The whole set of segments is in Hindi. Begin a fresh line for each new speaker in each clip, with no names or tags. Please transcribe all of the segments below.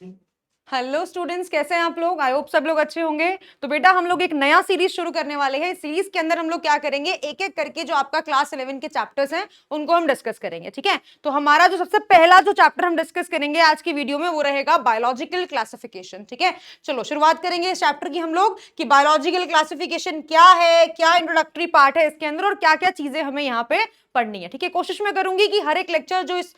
हेलो स्टूडेंट्स, कैसे हैं आप लोग? आई होप सब लोग अच्छे होंगे। तो बेटा हम लोग एक नया सीरीज शुरू करने वाले हैं। इस सीरीज के अंदर हम लोग क्या करेंगे, एक एक करके जो आपका क्लास 11 के चैप्टर्स हैं उनको हम डिस्कस करेंगे। ठीक है, तो हमारा जो सबसे पहला जो चैप्टर हम डिस्कस करेंगे आज की वीडियो में वो रहेगा बायोलॉजिकल क्लासिफिकेशन। ठीक है, चलो शुरुआत करेंगे इस चैप्टर की हम लोग कि बायोलॉजिकल क्लासिफिकेशन क्या है, क्या इंट्रोडक्टरी पार्ट है इसके अंदर और क्या क्या चीजें हमें यहाँ पे पढ़नी है। ठीक है, कोशिश मैं करूंगी कि हर एक लेक्चर जो इस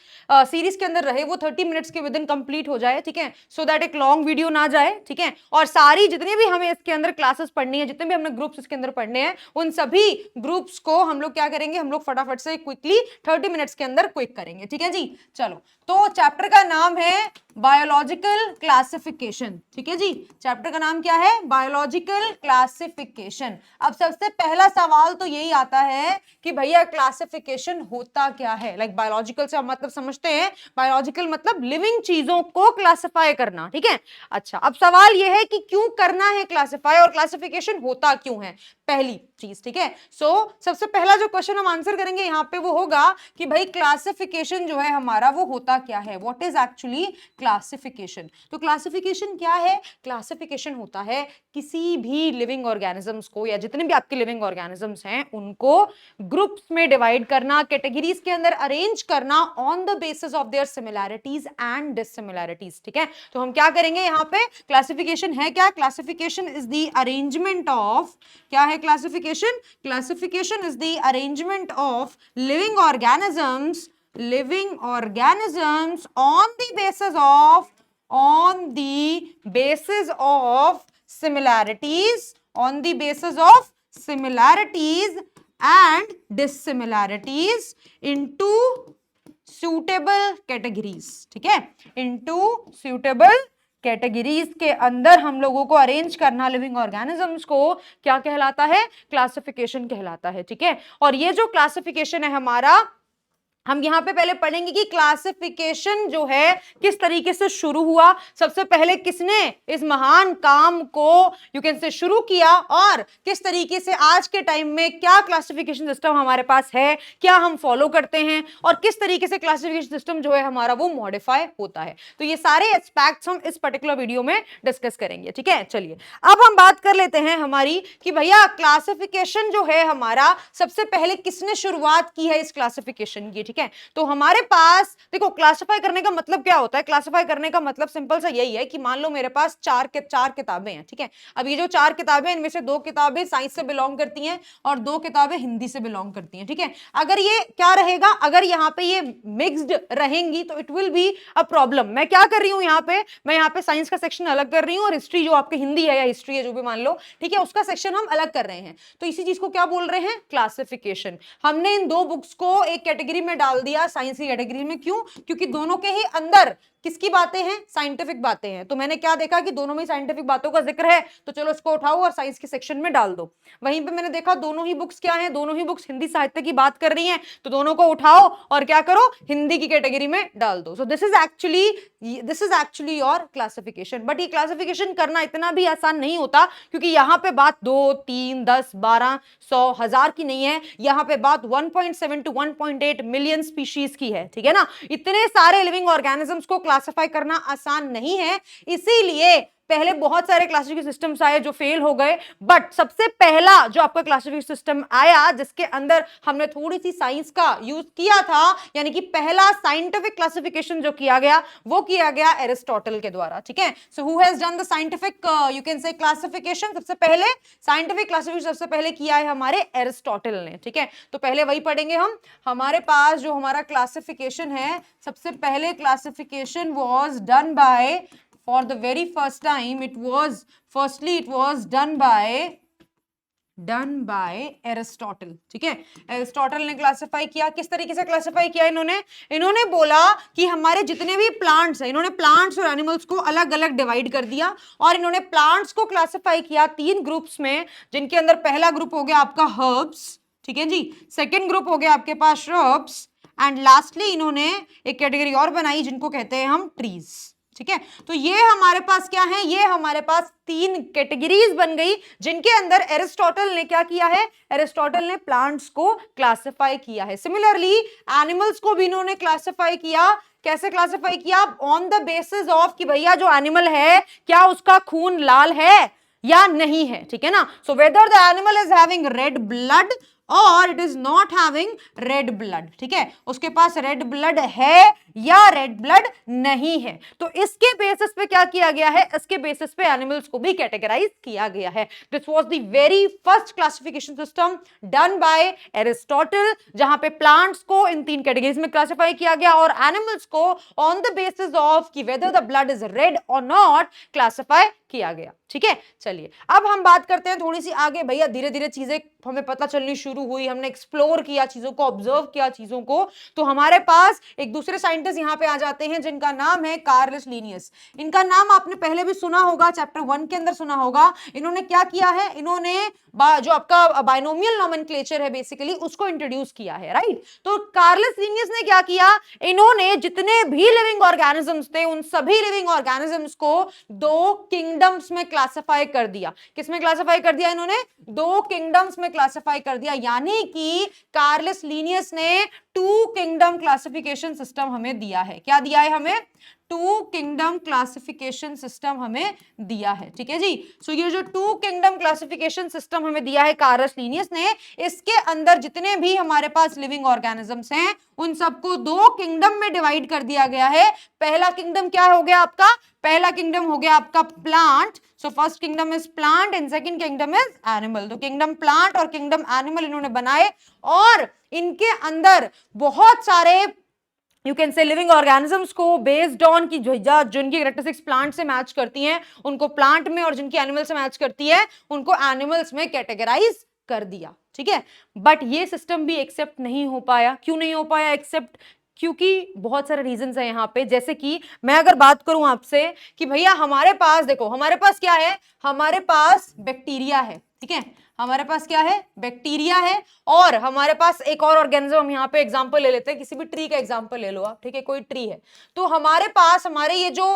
सीरीज के अंदर रहे वो 30 मिनट्स के विद इन कंप्लीट हो जाए। ठीक है, सो दैट एक लॉन्ग वीडियो ना जाए। ठीक है, और सारी जितनी भी हमें इसके अंदर क्लासेस पढ़नी है, जितने भी हमने ग्रुप्स इसके अंदर पढ़ने हैं, उन सभी ग्रुप्स को हम लोग क्या करेंगे, हम लोग फटाफट से क्विकली 30 मिनट्स के अंदर क्विक करेंगे। ठीक है जी, चलो तो चैप्टर का नाम है बायोलॉजिकल क्लासिफिकेशन। ठीक है जी, चैप्टर का नाम क्या है? Biological classification. अब सबसे पहला सवाल तो यही आता है कि भैया क्लासिफिकेशन होता क्या है। लाइक बायोलॉजिकल से मतलब समझते हैं, बायोलॉजिकल मतलब लिविंग चीजों को क्लासिफाई करना। ठीक है, अच्छा अब सवाल यह है कि क्यों करना है क्लासिफाई और क्लासिफिकेशन होता क्यों है, पहली चीज। ठीक है, सो सबसे पहला जो क्वेश्चन हम आंसर करेंगे यहाँ पे वो होगा कि भाई क्लासिफिकेशन जो है हमारा वो होता क्या है, व्हाट इज एक्चुअली क्लासिफिकेशन। तो क्लासिफिकेशन क्या है? क्लासिफिकेशन होता है किसी भी लिविंग ऑर्गेनिजम्स को या जितने भी आपके लिविंग ऑर्गेनिजम्स हैं उनको ग्रुप्स में डिवाइड करना, कैटेगरीज के अंदर अरेंज करना on the basis of their similarities and dissimilarities. ठीक है, तो हम क्या करेंगे यहाँ पे, क्लासिफिकेशन है क्या? Classification is the arrangement of, क्या है classification? Classification is the arrangement of living organisms on the basis of similarities and dissimilarities into suitable categories। ठीक है, into suitable कैटेगरीज के अंदर हम लोगों को अरेंज करना लिविंग ऑर्गेनिजम्स को क्या कहलाता है? क्लासिफिकेशन कहलाता है। ठीक है, और ये जो क्लासिफिकेशन है हमारा, हम यहां पे पहले पढ़ेंगे कि क्लासिफिकेशन जो है किस तरीके से शुरू हुआ, सबसे पहले किसने इस महान काम को यू कैन से शुरू किया और किस तरीके से आज के टाइम में क्या क्लासिफिकेशन सिस्टम हमारे पास है, क्या हम फॉलो करते हैं और किस तरीके से क्लासिफिकेशन सिस्टम जो है हमारा वो मॉडिफाई होता है। तो ये सारे एस्पेक्ट्स हम इस पर्टिकुलर वीडियो में डिस्कस करेंगे। ठीक है, चलिए अब हम बात कर लेते हैं हमारी कि भैया क्लासिफिकेशन जो है हमारा सबसे पहले किसने शुरुआत की है इस क्लासिफिकेशन की। ठीक है, तो हमारे पास देखो क्लासिफाई करने का मतलब क्या होता है? क्लासिफाई करने का मतलब सिंपल सा यही है कि मान लो मेरे पास चार किताबें हैं। ठीक है, अब ये जो चार किताबें इनमें से दो किताबें साइंस से बिलोंग करती हैं और दो किताबें हिंदी से बिलोंग करती हैं। ठीक है, अगर ये क्या रहेगा, अगर यहाँ पे ये मिक्स्ड रहेंगी तो it will be a problem. मैं क्या कर रही हूँ यहाँ पे, मैं यहाँ पे साइंस का सेक्शन अलग कर रही हूँ और हिस्ट्री जो आपकी हिंदी है या हिस्ट्री है जो भी मान लो, ठीक है, उसका सेक्शन हम अलग कर रहे हैं। तो इसी चीज को क्या बोल रहे हैं? क्लासिफिकेशन। हमने इन दो बुक्स को एक कैटेगरी में डाल दिया, साइंस की कैटेगरी में। क्यों? क्योंकि दोनों के ही अंदर किसकी बातें हैं? साइंटिफिक बातें हैं। तो मैंने क्या देखा कि दोनों में साइंटिफिक बातों का जिक्र है, तो चलो इसको उठाओ और साइंस के सेक्शन में डाल दो। वहीं पे मैंने देखा दोनों ही बुक्स क्या हैं, दोनों ही बुक्स हिंदी साहित्य की बात कर रही हैं, तो दोनों को उठाओ और क्या करो, हिंदी की कैटेगरी में डाल दो। So this is actually your classification. But ये क्लासिफिकेशन करना इतना भी आसान नहीं होता, क्योंकि यहां पे बात 2, 3, 10, 12, 100, 1000 की नहीं है, यहां पे बात 1.7 to 1.8 मिलियन स्पीशीज की है। ठीक है ना, इतने सारे लिविंग ऑर्गेनिजम्स को क्लासिफाई करना आसान नहीं है। इसीलिए पहले बहुत सारे क्लासिफिकेशन सिस्टम्स आए जो फेल हो गए, बट सबसे पहला जो आपका क्लासिफिकेशन सिस्टम आया जिसके अंदर हमने थोड़ी सी साइंस का यूज किया था, यानी कि पहला साइंटिफिक क्लासिफिकेशन जो किया गया वो किया गया एरिस्टोटल के द्वारा। ठीक है, so who has done the scientific you can say classification? सबसे पहले साइंटिफिक क्लासिफिकेशन सबसे पहले किया है हमारे एरिस्टोटल ने। ठीक है, तो पहले वही पढ़ेंगे हम। हमारे पास जो हमारा क्लासिफिकेशन है, सबसे पहले classification was done by, for the very first time it was done by Aristotle. ठीक है, एरिस्टोटल ने क्लासिफाई किया। किस तरीके से क्लासिफाई किया इन्होंने बोला कि हमारे जितने भी प्लांट्स हैं, इन्होंने प्लांट्स और एनिमल्स को अलग अलग डिवाइड कर दिया और इन्होंने प्लांट्स को क्लासिफाई किया 3 ग्रुप्स में, जिनके अंदर पहला ग्रुप हो गया आपका हर्ब्स। ठीक है जी, सेकेंड ग्रुप हो गया आपके पास श्रब्स एंड लास्टली इन्होंने एक कैटेगरी और बनाई जिनको कहते हैं हम ट्रीज। ठीक है, तो ये हमारे पास क्या है, ये हमारे पास 3 कैटेगरीज बन गई जिनके अंदर एरिस्टोटल ने क्या किया है, एरिस्टोटल ने प्लांट्स को क्लासिफाई किया है। सिमिलरली एनिमल्स को भी इन्होंने क्लासिफाई किया कैसे क्लासिफाई किया? ऑन द बेसिस ऑफ कि भैया जो एनिमल है क्या उसका खून लाल है या नहीं है, ठीक है ना। So whether the animal is having red blood और it is not having red blood, ठीक है, उसके पास रेड ब्लड है या रेड ब्लड नहीं है। तो इसके बेसिस पे क्या किया गया है? इसके बेसिस पे एनिमल्स को भी कैटेगराइज किया गया है। This was the very first classification system done by Aristotle, जहां पे प्लांट्स को इन 3 कैटेगरीज में क्लासिफाई किया गया और एनिमल्स को ऑन द बेसिस ऑफ कि whether the blood is red और नॉट क्लासिफाई किया गया, ठीक है। चलिए अब हम बात करते हैं थोड़ी सी आगे। भैया धीरे धीरे चीजें हमें पता चलनी शुरू हुई, हमने एक्सप्लोर किया चीजों को, ऑब्जर्व किया चीजों को, तो हमारे पास एक दूसरे साइंटिस्ट यहां पे आ जाते हैं जिनका नाम है कार्लस लीनियस। इनका नाम आपने पहले भी सुना होगा, चैप्टर 1 के अंदर सुना होगा। इन्होंने क्या किया है? इन्होंने जो आपका बाइनोमियल नोमेनक्लेचर है बेसिकली उसको इंट्रोड्यूस किया है, राइट। तो कार्लस लीनियस ने क्या किया? इन्होंने जितने भी लिविंग ऑर्गेनिजम्स थे उन सभी लिविंग ऑर्गेनिजम्स को 2 किंगडम्स में क्लासिफाई कर दिया। किसमें क्लासिफाई कर दिया? इन्होंने 2 किंगडम्स में क्लासिफाई कर दिया, यानी कि कार्लस लीनियस ने 2 किंगडम क्लासिफिकेशन सिस्टम हमें दिया है। क्या दिया है हमें? 2 किंगडम क्लासिफिकेशन सिस्टम हमें दिया है, ठीक है जी। सो ये जो 2 किंगडम क्लासिफिकेशन सिस्टम हमें दिया है कार्लस लीनियस ने, इसके अंदर जितने भी हमारे पास लिविंग ऑर्गेनिजम्स हैं उन सबको 2 किंगडम में डिवाइड कर दिया गया है। पहला किंगडम क्या हो गया आपका? पहला किंगडम हो गया आपका plant. So first kingdom is plant and second kingdom is animal. तो किंगडम प्लांट और किंगडम एनिमल इन्होंने बनाए और इनके अंदर बहुत सारे यू कैन से लिविंग ऑर्गेनिजम्स को बेस्ड ऑन की जिनकी कैरेक्टरिस्टिक्स प्लांट से मैच करती हैं उनको प्लांट में और जिनकी एनिमल से मैच करती है उनको एनिमल्स में कैटेगराइज कर दिया, ठीक है। बट ये सिस्टम भी एक्सेप्ट नहीं हो पाया। क्यों नहीं हो पाया एक्सेप्ट? क्योंकि बहुत सारे रीजंस है यहाँ पे। जैसे कि मैं अगर बात करूं आपसे कि भैया हमारे पास देखो, हमारे पास क्या है? हमारे पास बैक्टीरिया है, ठीक है, हमारे पास क्या है? बैक्टीरिया है। और हमारे पास एक और ऑर्गेनिज्म, हम यहाँ पे एग्जांपल ले लेते हैं, किसी भी ट्री का एग्जांपल ले लो आप, ठीक है, कोई ट्री है। तो हमारे पास हमारे ये जो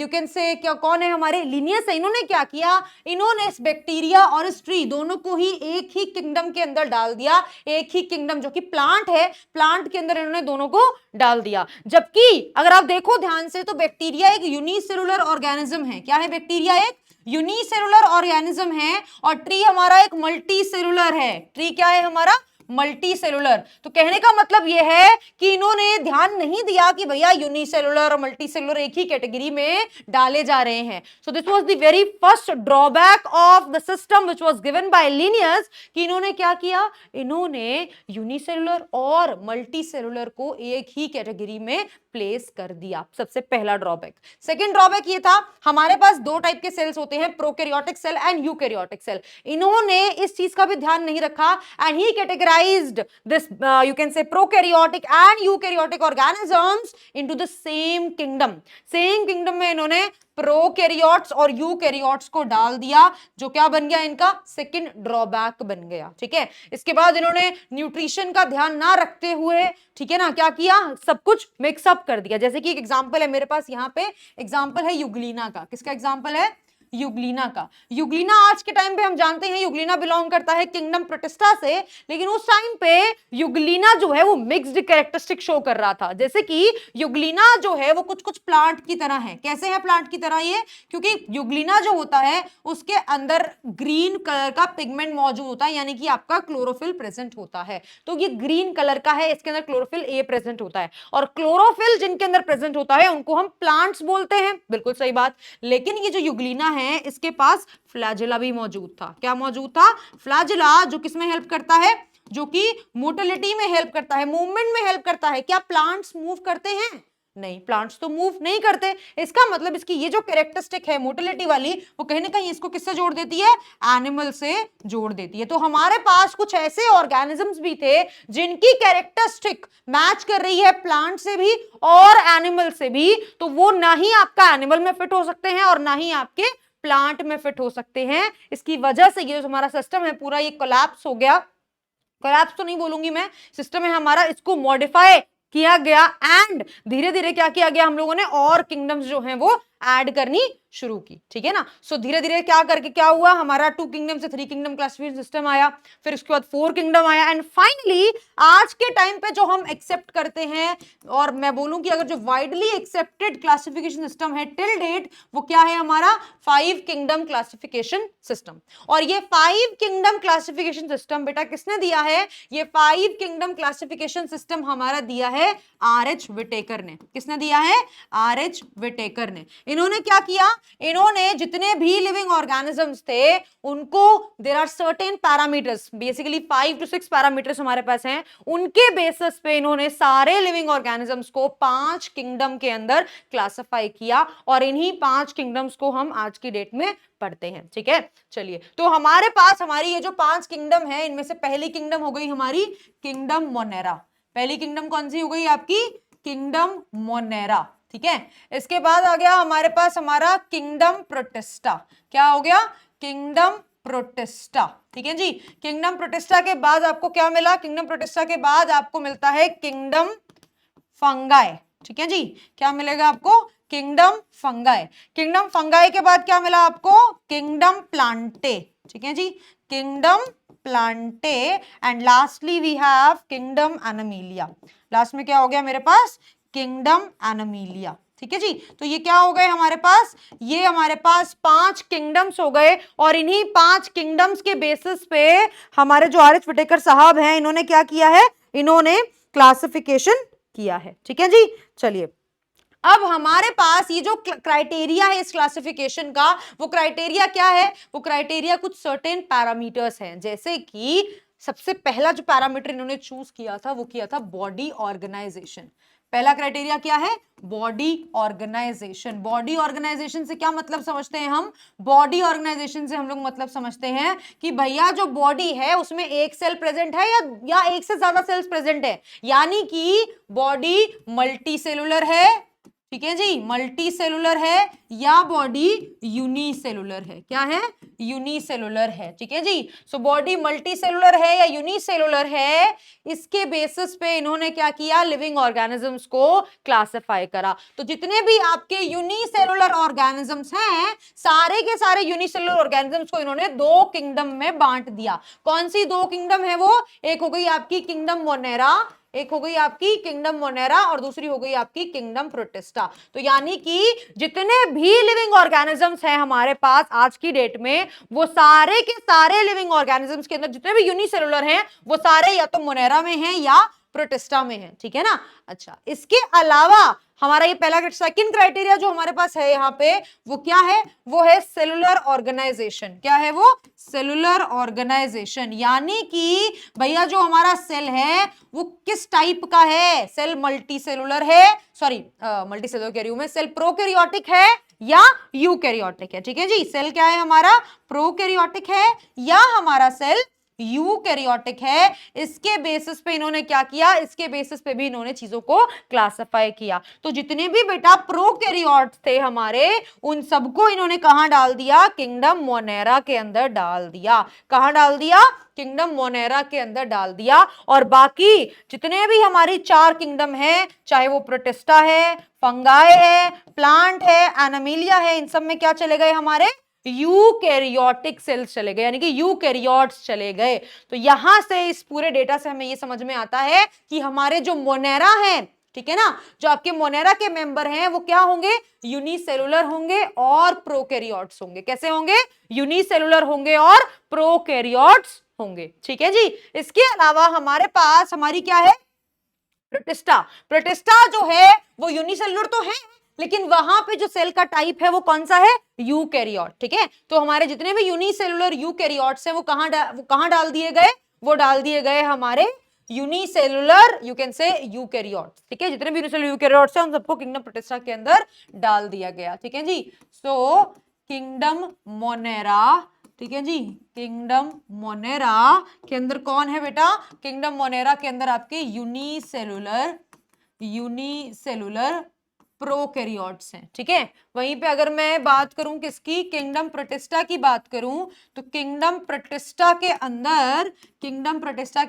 यू कैन से क्या कौन है? हमारे लीनियस है। इन्होंने क्या किया? इन्होंने इस बैक्टीरिया और इस ट्री दोनों को ही एक ही किंगडम के अंदर डाल दिया। एक ही किंगडम जो कि प्लांट है, प्लांट के अंदर इन्होंने दोनों को डाल दिया। जबकि अगर आप देखो ध्यान से तो बैक्टीरिया एक यूनिसेलुलर ऑर्गेनिज्म है। क्या है? बैक्टीरिया एक यूनिसेलुलर ऑर्गेनिज्म है और ट्री हमारा एक मल्टी सेलुलर है। ट्री क्या है हमारा? Multi cellular. तो कहने का मतलब यह है कि इन्होंने ध्यान नहीं दिया कि भैया यूनिसेलुलर और मल्टी सेलुलर एक ही कैटेगरी में डाले जा रहे हैं। So this was the very first drawback of the system which was given by Linnaeus कि इन्होंने क्या किया? इन्होंने यूनिसेलुलर और मल्टी सेलुलर को एक ही कैटेगरी में प्लेस कर दिया। सबसे पहला ड्रॉबैक। सेकंड ड्रॉबैक ये था, हमारे पास 2 टाइप के सेल्स होते हैं, prokaryotic cell and eukaryotic cell. इन्होंने इस चीज का भी ध्यान नहीं रखा and he categorized this you can say prokaryotic and eukaryotic organisms into the same kingdom. Same kingdom में इन्होंने प्रोकैरियोट्स और यूकैरियोट्स को डाल दिया, जो क्या बन गया? इनका सेकंड ड्रॉबैक बन गया, ठीक है। इसके बाद इन्होंने न्यूट्रिशन का ध्यान ना रखते हुए, ठीक है ना, क्या किया? सब कुछ मिक्सअप कर दिया। जैसे कि एक एग्जांपल है मेरे पास यहाँ पे, एग्जांपल है यूग्लिना का। किसका एग्जांपल है? यूग्लिना का। यूग्लिना आज के टाइम पे हम जानते हैं यूग्लिना बिलोंग करता है किंगडम प्रोटिस्टा से, लेकिन उस टाइम पे यूग्लिना जो है वो मिक्स्ड कैरेक्टरिस्टिक शो कर रहा था। जैसे कि यूग्लिना जो है वो कुछ कुछ प्लांट की तरह है। कैसे है प्लांट की तरह ये? क्योंकि यूग्लिना जो होता है उसके अंदर ग्रीन कलर का पिगमेंट मौजूद होता है, यानी कि आपका क्लोरोफिल प्रेजेंट होता है। तो ये ग्रीन कलर का है, इसके अंदर क्लोरोफिल ए प्रेजेंट होता है और क्लोरोफिल जिनके अंदर प्रेजेंट होता है उनको हम प्लांट्स बोलते हैं। बिल्कुल सही बात। लेकिन ये जो यूग्लिना है इसके पास फ्लैजेला भी मौजूद था। क्या मौजूद था? फ्लैजेला, जो किसमें हेल्प करता है? जो कि मोटिलिटी में हेल्प करता है, मूवमेंट में हेल्प करता है। क्या प्लांट्स मूव करते हैं? नहीं, प्लांट्स तो मूव नहीं करते। इसका मतलब इसकी ये जो कैरेक्टरिस्टिक है मोटिलिटी वाली, वो कहीं ना कहीं इसको किससे जोड़ देती है? एनिमल से जोड़ देती है। तो हमारे पास कुछ ऐसे ऑर्गेनिजम्स भी थे जिनकी कैरेक्टरिस्टिक मैच कर रही है प्लांट से भी और एनिमल से भी, तो वो ना ही आपका एनिमल में फिट हो सकते हैं और ना ही आपके प्लांट में फिट हो सकते हैं। इसकी वजह से ये जो हमारा सिस्टम है पूरा ये कोलैप्स हो गया। कोलैप्स तो नहीं बोलूंगी मैं, सिस्टम है हमारा, इसको मॉडिफाई किया गया एंड धीरे धीरे क्या किया गया? हम लोगों ने और किंगडम्स जो हैं वो ऐड करनी शुरू की, ठीक है ना। सो धीरे धीरे क्या करके क्या हुआ, हमारा 2 किंगडम से 3 किंगडम क्लासिफिकेशन सिस्टम आया, फिर उसके बाद 4 किंगडम आया, एंड फाइनली आज के टाइम पे जो हम एक्सेप्ट करते हैं, और मैं बोलूं कि अगर जो वाइडली एक्सेप्टेड क्लासिफिकेशन सिस्टम है टिल डेट, वो क्या है हमारा 5 किंगडम क्लासिफिकेशन सिस्टम। और ये 5 किंगडम क्लासिफिकेशन सिस्टम बेटा किसने दिया है, ये 5 किंगडम क्लासिफिकेशन सिस्टम हमारा दिया है आर.एच. विटेकर ने। किसने दिया है, आर.एच. विटेकर ने। इन्होंने क्या किया, इन्होंने जितने भी लिविंग ऑर्गेनिजम्स थे उनको, there are certain parameters, basically 5 to 6 parameters हमारे पास हैं, उनके बेसिस पे इन्होंने सारे लिविंग ऑर्गेनिजम्स को 5 किंगडम के अंदर क्लासिफाई किया, और इन्हीं 5 किंगडम्स को हम आज की डेट में पढ़ते हैं, ठीक है। चलिए, तो हमारे पास हमारी ये जो 5 किंगडम है, इनमें से पहली किंगडम हो गई हमारी किंगडम मोनेरा। पहली किंगडम कौन सी हो गई आपकी, किंगडम मोनेरा, ठीक है। इसके बाद आ गया हमारे पास हमारा किंगडम प्रोटिस्टा। क्या हो गया, किंगडम प्रोटिस्टा, ठीक है जी। किंगडम प्रोटिस्टा के बाद आपको क्या मिला, किंगडम प्रोटिस्टा के बाद आपको मिलता है किंगडम फंगाई, ठीक है जी। क्या मिलेगा आपको, किंगडम फंगाई। किंगडम फंगाई के बाद क्या मिला आपको, किंगडम प्लांटे, ठीक है जी, kingdom plantae, and lastly we have kingdom animalia. Last में क्या हो गया मेरे पास, किंगडम एनिमिलिया, ठीक है जी। तो ये क्या हो गए हमारे पास, ये हमारे पास 5 किंगडम्स हो गए, और इन्हीं 5 किंगडम्स के बेसिस पे हमारे जो आर.एच. विटेकर साहब हैं, इन्होंने क्या किया है, इन्होंने क्लासिफिकेशन किया है, ठीक है जी। चलिए, अब हमारे पास ये जो क्राइटेरिया है इस क्लासिफिकेशन का, वो क्राइटेरिया क्या है, वो क्राइटेरिया कुछ सर्टेन पैरामीटर्स हैं, जैसे कि सबसे पहला जो पैरामीटर इन्होंने चूज किया था वो किया था बॉडी ऑर्गेनाइजेशन। पहला क्राइटेरिया क्या है, बॉडी ऑर्गेनाइजेशन। बॉडी ऑर्गेनाइजेशन से क्या मतलब समझते हैं हम, बॉडी ऑर्गेनाइजेशन से हम लोग मतलब समझते हैं कि भैया जो बॉडी है उसमें एक सेल प्रेजेंट है या एक से ज्यादा सेल्स प्रेजेंट है, यानी कि बॉडी मल्टी सेलुलर है, ठीक है जी, मल्टी सेलुलर है, या बॉडी यूनिसेलुलर है। क्या है, यूनिसेलुलर है, ठीक है जी। सो बॉडी मल्टी सेलुलर है या यूनिसेलुलर है, इसके बेसिस पे इन्होंने क्या किया, लिविंग ऑर्गेनिजम्स को क्लासिफाई करा। तो जितने भी आपके यूनिसेलुलर ऑर्गेनिजम्स हैं, सारे के सारे यूनिसेलुलर ऑर्गेनिजम्स को इन्होंने 2 किंगडम में बांट दिया। कौन सी 2 किंगडम है वो, एक हो गई आपकी किंगडम मोनेरा, एक हो गई आपकी किंगडम मोनेरा, और दूसरी हो गई आपकी किंगडम प्रोटिस्टा। तो यानी कि जितने भी लिविंग ऑर्गेनिजम्स हैं हमारे पास आज की डेट में, वो सारे के सारे लिविंग ऑर्गेनिजम्स के अंदर जितने भी यूनिसेलुलर हैं, वो सारे या तो मोनेरा में हैं या प्रोटिस्टा में है, ठीक है ना। अच्छा, इसके अलावा हमारा ये पहला सेकंड क्राइटेरिया जो हमारे पास है यहाँ पे, वो क्या है, वो है सेलुलर ऑर्गेनाइजेशन। क्या है वो, सेलुलर ऑर्गेनाइजेशन, यानी कि भैया जो हमारा सेल है वो किस टाइप का है, सेल मल्टी सेलुलर है, सॉरी मल्टी सेलुलर कह रही हूं मैं, सेल प्रोकैरियोटिक है या यूकैरियोटिक है, ठीक है जी। सेल क्या है हमारा, प्रोकैरियोटिक है या हमारा सेल यूकैरियोटिक है, इसके बेसिस पे इन्होंने क्या किया, इसके बेसिस पे भी इन्होंने चीजों को क्लासिफाई किया। तो जितने भी बेटा प्रोकैरियोट्स थे हमारे, उन सबको इन्होंने कहां डाल दिया, किंगडम मोनेरा के अंदर डाल दिया। कहां डाल दिया, किंगडम मोनेरा के अंदर डाल दिया। और बाकी जितने भी हमारी 4 किंगडम है, चाहे वो प्रोटिस्टा है, फंगाई है, प्लांट है, एनिमिलिया है, इन सब में क्या चले गए हमारे, यूकैरियोटिक सेल्स चले गए, यानी कि यूकैरियोट्स चले गए। तो यहां से इस पूरे डेटा से हमें यह समझ में आता है कि हमारे जो मोनेरा है, ठीक है ना, जो आपके मोनेरा के मेंबर हैं वो क्या होंगे, यूनिसेलुलर होंगे और प्रोकैरियोट्स होंगे। कैसे होंगे, यूनिसेलुलर होंगे और प्रोकैरियोट्स होंगे, ठीक है जी। इसके अलावा हमारे पास हमारी क्या है, प्रोटिस्टा। प्रोटिस्टा जो है वो यूनिसेलुलर तो है, लेकिन वहां पे जो सेल का टाइप है वो कौन सा है, यूकैरियोट, ठीक है। तो हमारे जितने भी यूनिसेलुलर यूकैरियोट्स हैं वो कहां डाल दिए गए, वो डाल दिए गए हमारे यूनिसेलुलर, यू कैन से यूकैरियोट्स, ठीक है। जितने भी यूनिसेलुलर यूकैरियोट्स हैं उन सबको किंगडम प्रोटिस्टा के अंदर डाल दिया गया, ठीक है जी। सो किंगडम मोनेरा, ठीक है जी, किंगडम मोनेरा के अंदर कौन है बेटा, किंगडम मोनेरा के अंदर आपके यूनिसेलुलर प्रोकैरियोट्स हैं, ठीक है। वहीं पे अगर मैं बात करूं किसकी, किंगडम प्रोटिस्टा की बात करूं, तो किंगडम प्रोटिस्टा के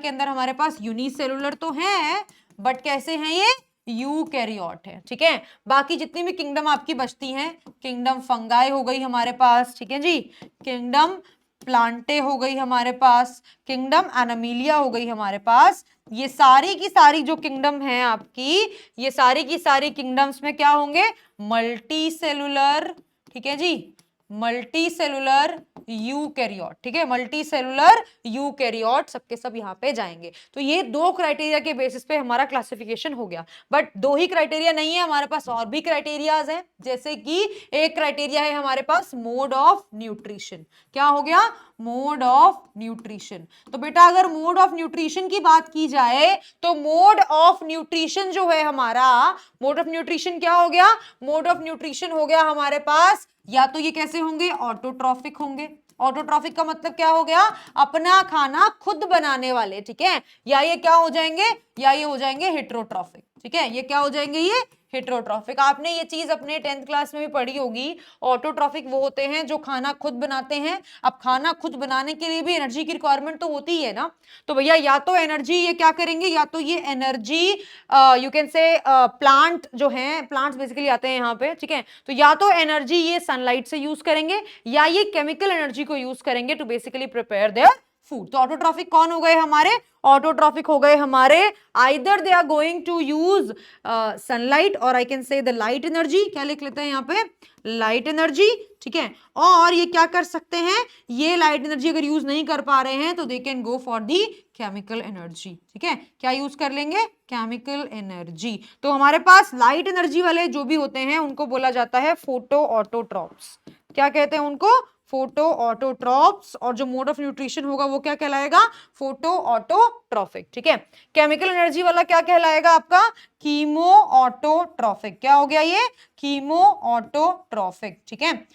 अंदर हमारे पास यूनिसेलुलर तो है, बट कैसे हैं ये, यूकैरियोट है, ठीक है। बाकी जितनी भी किंगडम आपकी बचती हैं, किंगडम फंगाई हो गई हमारे पास, ठीक है जी, किंगडम प्लांटे हो गई हमारे पास, किंगडम एनामीलिया हो गई हमारे पास, ये सारी की सारी जो किंगडम है आपकी, ये सारी की सारी किंगडम्स में क्या होंगे, मल्टी सेलुलर, ठीक है जी, मल्टी सेलुलर यूकैरियोट, ठीक है, मल्टी सेलुलर यूकैरियोट सबके सब यहाँ पे जाएंगे। तो ये दो क्राइटेरिया के बेसिस पे हमारा क्लासिफिकेशन हो गया। बट दो ही क्राइटेरिया नहीं है, हमारे पास और भी क्राइटेरियाज हैं, जैसे कि एक क्राइटेरिया है हमारे पास मोड ऑफ न्यूट्रिशन। क्या हो गया, मोड ऑफ न्यूट्रिशन। तो बेटा अगर मोड ऑफ न्यूट्रिशन की बात की जाए तो मोड ऑफ न्यूट्रिशन जो है हमारा, मोड ऑफ न्यूट्रिशन क्या हो गया, मोड ऑफ न्यूट्रिशन हो गया हमारे पास, या तो ये कैसे होंगे, ऑटोट्रॉफिक होंगे। ऑटोट्रॉफिक का मतलब क्या हो गया, अपना खाना खुद बनाने वाले, ठीक है। या ये क्या हो जाएंगे, या ये हो जाएंगे हेटेरोट्रॉफिक, ठीक है। ये क्या हो जाएंगे, ये हेटेरोट्रॉफिक। आपने ये चीज अपने 10th क्लास में भी पढ़ी होगी। ऑटोट्रॉफिक वो होते हैं जो खाना खुद बनाते हैं। अब खाना खुद बनाने के लिए भी एनर्जी की रिक्वायरमेंट तो होती ही है ना, तो भैया या तो एनर्जी ये क्या करेंगे, या तो ये एनर्जी यू कैन से प्लांट जो है, प्लांट्स बेसिकली आते हैं यहाँ पे, ठीक है। तो या तो एनर्जी ये सनलाइट से यूज करेंगे, या ये केमिकल एनर्जी को यूज करेंगे to basically prepare their food. तो ऑटोट्रॉफिक कौन हो गए हमारे, ऑटोट्रॉफिक हो गए हमारे either they are going to use sunlight और I can say the light energy, क्या लिख लेते हैं यहाँ पे, लाइट एनर्जी, ठीक है। और ये क्या कर सकते हैं, ये लाइट एनर्जी अगर यूज नहीं कर पा रहे हैं तो they can go for the chemical energy, ठीक है। क्या यूज कर लेंगे, केमिकल एनर्जी। तो हमारे पास लाइट एनर्जी वाले जो भी होते हैं उनको बोला जाता है फोटो ऑटोट्रॉप्स। क्या कहते हैं उनको, फोटो ऑटोट्रॉप्स। और जो मोड ऑफ न्यूट्रिशन होगा वो क्या कहलाएगा, फोटो ऑटोट्रॉफिक, ठीक है। केमिकल एनर्जी वाला क्या कहलाएगा आपका, कीमो ऑटोट्रॉफिक। क्या हो गया ये, कीमो ऑटोट्रॉफिक, ठीक है।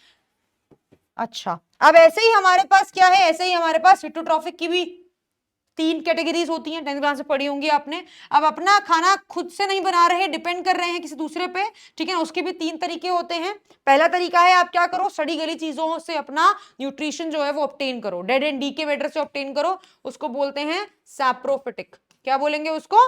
अच्छा, अब ऐसे ही हमारे पास क्या है, ऐसे ही हमारे पास हिटोट्रॉफिक की भी 3 कैटेगरीज होती हैं, 10th क्लास में पढ़ी होंगी आपने। अब अपना खाना खुद से नहीं बना रहे, डिपेंड कर रहे हैं किसी दूसरे पे, ठीक है। उसके भी 3 तरीके होते हैं। पहला तरीका है आप क्या करो, सड़ी गली चीजों से अपना न्यूट्रिशन जो है वो ऑब्टेन करो, डेड एंड डी के मैटर से ऑब्टेन करो, उसको बोलते हैं सैप्रोफिटिक। क्या बोलेंगे उसको,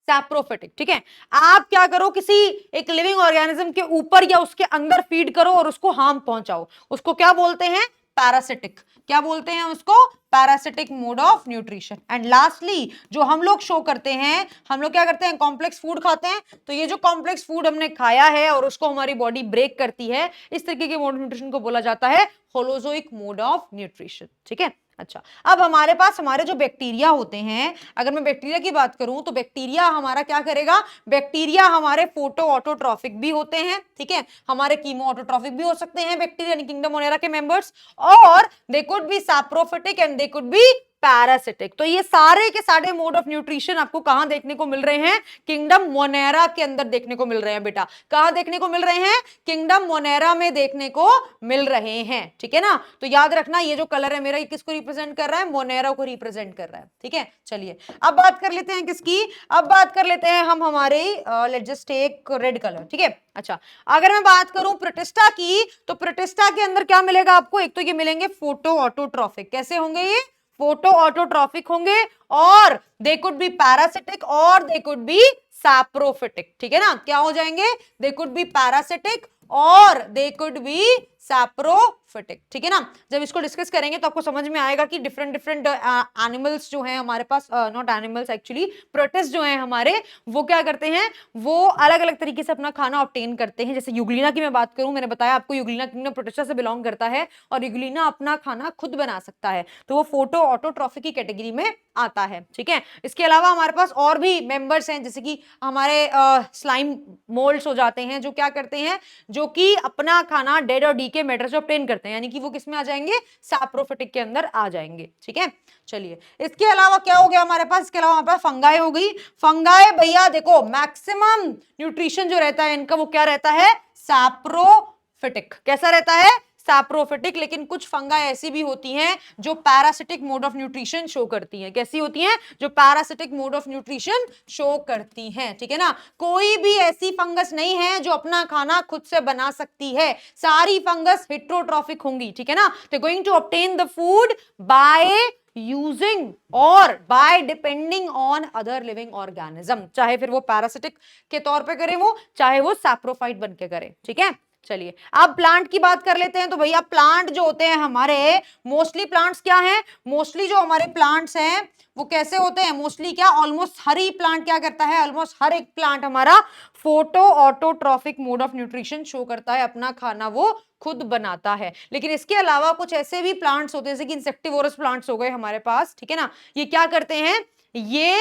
सैप्रोफिटिक, ठीक है। आप क्या करो, किसी एक लिविंग ऑर्गेनिज्म के ऊपर या उसके अंदर फीड करो और उसको हार्म पहुंचाओ, उसको क्या बोलते हैं, पैरासिटिक। क्या बोलते हैं उसको, parasitic mode of nutrition. And lastly जो हम लोग शो करते हैं, हम लोग क्या करते हैं, कॉम्प्लेक्स फूड खाते हैं। तो ये जो कॉम्प्लेक्स फूड हमने खाया है और उसको हमारी बॉडी ब्रेक करती है, इस तरीके के मोड ऑफ न्यूट्रिशन को बोला जाता है होलोजोइक मोड ऑफ न्यूट्रिशन, ठीक है। अच्छा, अब हमारे पास हमारे जो बैक्टीरिया होते हैं, अगर मैं बैक्टीरिया की बात करूं तो बैक्टीरिया हमारा क्या करेगा, बैक्टीरिया हमारे फोटो ऑटोट्रॉफिक भी होते हैं, ठीक है, हमारे कीमो ऑटोट्रॉफिक भी हो सकते हैं बैक्टीरिया यानी किंगडम मोनेरा के मेंबर्स, और दे could B saprophytic and they could be parasitic. तो ये सारे के सारे मोड ऑफ न्यूट्रिशन आपको कहां देखने को मिल रहे हैं, किंगडम मोनेरा के अंदर देखने को मिल रहे हैं बेटा। कहां देखने को मिल रहे हैं, किंगडम मोनेरा में देखने को मिल रहे हैं, ठीक है ना। तो याद रखना ये जो कलर है मेरा, ये किसको रिप्रेजेंट कर रहा है, मोनेरा को रिप्रेजेंट कर रहा है, ठीक है। चलिए अब बात कर लेते हैं किसकी, अब बात कर लेते हैं हम हमारे let's just take red colour, ठीक है। अच्छा, अगर मैं बात करूं प्रोटिस्टा की, तो प्रोटिस्टा के अंदर क्या मिलेगा आपको, एक तो ये मिलेंगे फोटो ऑटोट्रॉफिक। कैसे होंगे ये, फोटो ऑटोट्रॉफिक होंगे, और दे कुड बी पैरासिटिक और दे कुड बी सैप्रोफिटिक, ठीक है ना। क्या हो जाएंगे, दे कुड बी पैरासिटिक और दे कुड बी सैप्रोफिटिक, ठीक है ना। जब इसको डिस्कस करेंगे तो आपको समझ में आएगा कि डिफरेंट डिफरेंट एनिमल्स जो हैं हमारे पास, नॉट एनिमल्स एक्चुअली, प्रोटिस्ट जो हैं हमारे, वो क्या करते हैं, वो अलग अलग तरीके से अपना खाना ऑब्टेन करते हैं। जैसे यूग्लिना की मैं बात करूं, मैंने बताया आपको यूग्लिना किंगडम प्रोटिस्टा से बिलोंग करता है और यूग्लिना अपना खाना खुद बना सकता है, तो वो फोटो ऑटोट्रॉफिक की कैटेगरी में आता है, ठीक है। इसके अलावा हमारे पास और भी मेंबर्स हैं, जैसे कि हमारे स्लाइम मोल्ड्स हो जाते हैं, जो क्या करते हैं, जो कि अपना खाना डेड और डी के मैटर से ऑब्टेन करते हैं, यानी कि वो किस में आ जाएंगे, सैप्रोफिटिक के अंदर आ जाएंगे, ठीक है। चलिए इसके अलावा क्या हो गया हमारे पास, इसके अलावा हमारे पास फंगाई हो गई। फंगाई भैया देखो मैक्सिमम न्यूट्रिशन जो रहता है इनका वो क्या रहता है, सैप्रोफिटिक। कैसा रहता है, सैप्रोफिटिक। लेकिन कुछ फंगाई ऐसी भी होती हैं जो parasitic mode of nutrition show करती हैं। कैसी होती हैं, जो parasitic mode of nutrition show करती हैं, ठीक है ना। कोई भी ऐसी फंगस नहीं है जो अपना खाना खुद से बना सकती है, सारी फंगस हेटेरोट्रॉफिक होंगी, ठीक है ना। They going to obtain the food by using और by depending on other living organism, चाहे फिर वो पैरासिटिक के तौर पे करे वो, चाहे वो सैप्रोफाइट बन के करे। ठीक है, चलिए अब प्लांट की बात कर लेते हैं। तो भैया प्लांट जो होते हैं हमारे, मोस्टली प्लांट्स क्या हैं, मोस्टली जो हमारे प्लांट्स हैं वो कैसे होते हैं, मोस्टली क्या, ऑलमोस्ट हर ही प्लांट क्या करता है, ऑलमोस्ट हर एक प्लांट हमारा photo autotrophic mode of nutrition show करता है, अपना खाना वो खुद बनाता है। लेकिन इसके अलावा कुछ ऐसे भी प्लांट्स होते हैं जैसे कि इंसेक्टिवोरस प्लांट्स हो गए हमारे पास, ठीक है ना, ये क्या करते हैं, ये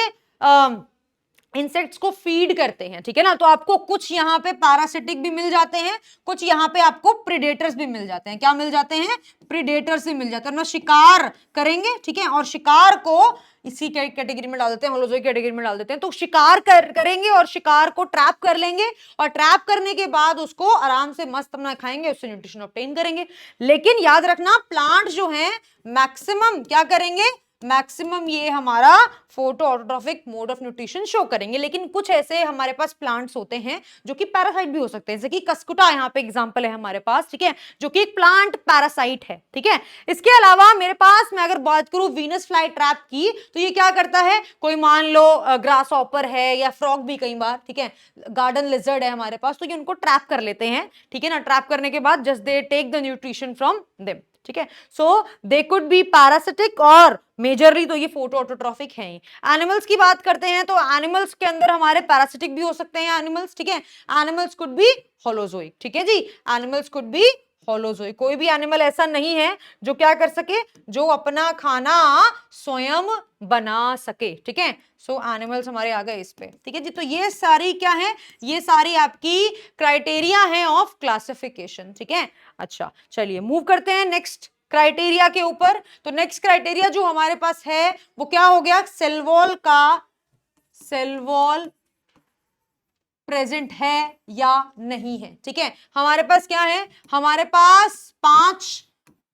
इंसेक्ट्स को फीड करते हैं। ठीक है ना, तो आपको कुछ यहाँ पे पैरासिटिक भी मिल जाते हैं, कुछ यहाँ पे आपको प्रीडेटर्स भी मिल जाते हैं। क्या मिल जाते हैं, प्रीडेटर्स भी मिल जाते हैं, ना शिकार करेंगे। ठीक है, और शिकार को इसी कैटेगरी में डाल देते हैं, होलोजोइक कैटेगरी में डाल देते हैं। तो शिकार करेंगे और शिकार को ट्रैप कर लेंगे, और ट्रैप करने के बाद उसको आराम से मस्त अपना खाएंगे, उससे न्यूट्रिशन ऑब्टेन करेंगे। लेकिन याद रखना प्लांट जो है मैक्सिमम क्या करेंगे, मैक्सिमम ये हमारा photo autotrophic mode of nutrition show करेंगे। लेकिन कुछ ऐसे हमारे पास प्लांट्स होते हैं जो कि पैरासाइट भी हो सकते हैं, जैसे कि कस्कुटा यहाँ पे एग्जांपल है हमारे पास, ठीक है, जो कि एक प्लांट पैरासाइट है। ठीक है, इसके अलावा मेरे पास मैं अगर बात करूं वीनस फ्लाई ट्रैप की, तो ये क्या करता है, कोई मान लो ग्रास हॉपर है या फ्रॉग भी कई बार, ठीक है, गार्डन लिजर्ड है हमारे पास, तो ये उनको ट्रैप कर लेते हैं। ठीक है ना, ट्रैप करने के बाद just they take the nutrition from them. ठीक है, so they could be parasitic और मेजरली तो ये फोटो ऑटोट्रॉफिक है। एनिमल्स की बात करते हैं तो एनिमल्स के अंदर हमारे पैरासिटिक भी हो सकते हैं एनिमल्स। ठीक है, एनिमल्स कुड बी होलोजोइक। ठीक है जी, एनिमल्स कुड बी होलोजोइक। कोई भी एनिमल ऐसा नहीं है जो क्या कर सके, जो अपना खाना स्वयं बना सके। ठीक है, सो एनिमल्स हमारे आ गए इस पे। ठीक है जी, तो ये सारी क्या है, ये सारी आपकी क्राइटेरिया है ऑफ क्लासिफिकेशन। ठीक है, अच्छा चलिए मूव करते हैं नेक्स्ट क्राइटेरिया के ऊपर। तो नेक्स्ट क्राइटेरिया जो हमारे पास है वो क्या हो गया, सेल वॉल का, सेल वॉल प्रेजेंट है या नहीं है। ठीक है, हमारे पास क्या है, हमारे पास 5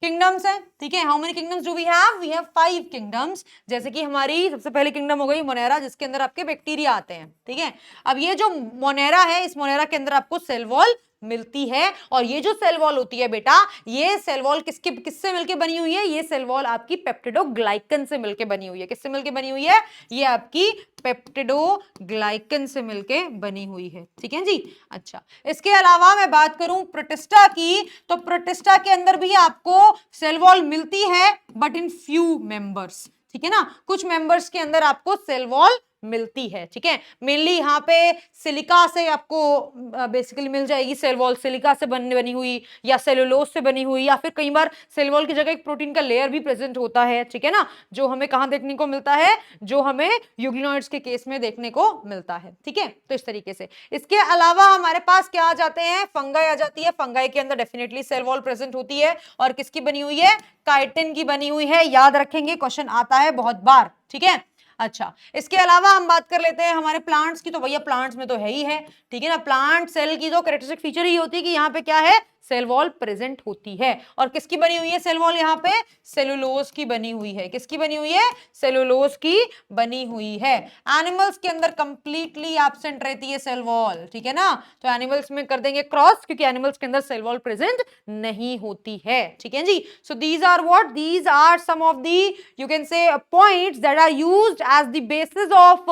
किंगडम्स है। ठीक है, how many kingdoms do we have 5 kingdoms. जैसे कि हमारी सबसे पहली किंगडम हो गई मोनेरा, जिसके अंदर आपके बैक्टीरिया आते हैं। ठीक है, अब ये जो मोनेरा है, इस मोनेरा के अंदर आपको सेल वॉल मिलती है, और ये जो सेल वॉल होती है बेटा, ये सेल वॉल किससे मिलके बनी हुई है, ये सेल वॉल आपकी पेप्टिडोग्लाइकन से मिलके बनी हुई है। किससे मिलके बनी हुई है, ये आपकी पेप्टिडोग्लाइकन से मिलके बनी हुई है। ठीक है जी, अच्छा इसके अलावा मैं बात करूं प्रोटिस्टा की, तो प्रोटिस्टा के अंदर भी आपको सेल वॉल मिलती है, बट इन फ्यू मेंबर्स। ठीक है ना, कुछ मेंबर्स के अंदर आपको सेल वॉल मिलती है। ठीक है, मेनली यहाँ पे सिलिका से आपको बेसिकली मिल जाएगी सेल वॉल, सिलिका से बनी हुई या सेलुलोज से बनी हुई, या फिर कई बार सेल वॉल की जगह एक प्रोटीन का लेयर भी प्रेजेंट होता है। ठीक है ना, जो हमें कहाँ देखने को मिलता है, जो हमें यूग्लिनोइड्स के केस में देखने को मिलता है। ठीक है, तो इस तरीके से। इसके अलावा हमारे पास क्या आ जाते हैं, फंगाई आ जाती है। फंगाई के अंदर डेफिनेटली सेल वॉल प्रेजेंट होती है, और किसकी बनी हुई है, काइटिन की बनी हुई है। याद रखेंगे, क्वेश्चन आता है बहुत बार। ठीक है, अच्छा इसके अलावा हम बात कर लेते हैं हमारे प्लांट्स की, तो भैया प्लांट्स में तो है ही है। ठीक है ना, प्लांट सेल की तो कैरेक्टरिस्टिक फीचर ही होती है कि यहाँ पे क्या है, सेल वॉल प्रेजेंट होती है। और किसकी बनी हुई है सेल वॉल, यहाँ पे सेलुलोज की बनी हुई है। किसकी बनी हुई है, सेलुलोज की बनी हुई है। एनिमल्स के अंदर कंप्लीटली एब्सेंट रहती है सेल वॉल। ठीक है ना, तो एनिमल्स में कर देंगे क्रॉस, क्योंकि एनिमल्स के अंदर सेल वॉल प्रेजेंट नहीं होती है। ठीक है जी, so these are what, these are some of the you can say points that are used as the basis of